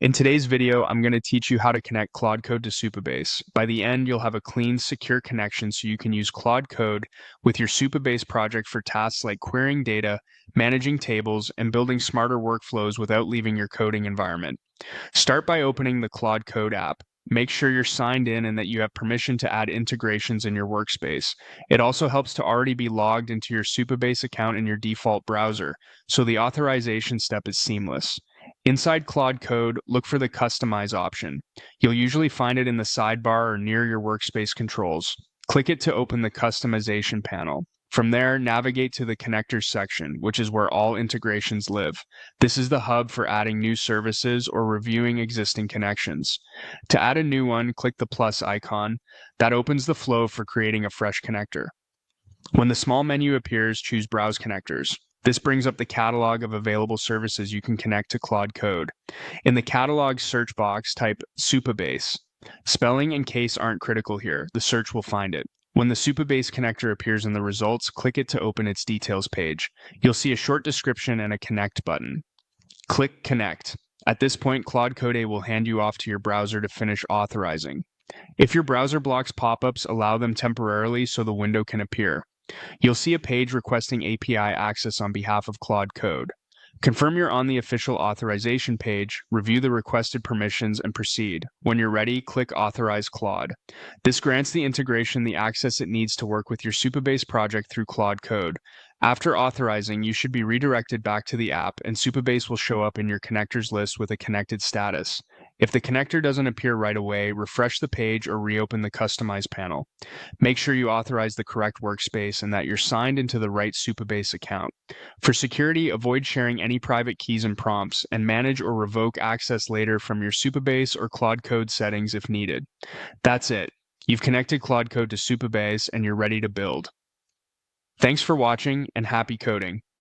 In today's video, I'm going to teach you how to connect Claude Code to Supabase. By the end, you'll have a clean, secure connection so you can use Claude Code with your Supabase project for tasks like querying data, managing tables, and building smarter workflows without leaving your coding environment. Start by opening the Claude Code app. Make sure you're signed in and that you have permission to add integrations in your workspace. It also helps to already be logged into your Supabase account in your default browser, so the authorization step is seamless. Inside Claude Code, look for the Customize option. You'll usually find it in the sidebar or near your workspace controls. Click it to open the Customization panel. From there, navigate to the Connectors section, which is where all integrations live. This is the hub for adding new services or reviewing existing connections. To add a new one, click the plus icon. That opens the flow for creating a fresh connector. When the small menu appears, choose Browse Connectors. This brings up the catalog of available services you can connect to Claude Code. In the catalog search box, type Supabase. Spelling and case aren't critical here. The search will find it. When the Supabase connector appears in the results, click it to open its details page. You'll see a short description and a Connect button. Click Connect. At this point, Claude Code will hand you off to your browser to finish authorizing. If your browser blocks pop-ups, allow them temporarily so the window can appear. You'll see a page requesting API access on behalf of Claude Code. Confirm you're on the official authorization page, review the requested permissions, and proceed. When you're ready, click Authorize Claude. This grants the integration the access it needs to work with your Supabase project through Claude Code. After authorizing, you should be redirected back to the app, and Supabase will show up in your connectors list with a connected status. If the connector doesn't appear right away, refresh the page or reopen the Customize panel. Make sure you authorize the correct workspace and that you're signed into the right Supabase account. For security, avoid sharing any private keys and prompts, and manage or revoke access later from your Supabase or Claude Code settings if needed. That's it. You've connected Claude Code to Supabase and you're ready to build. Thanks for watching and happy coding.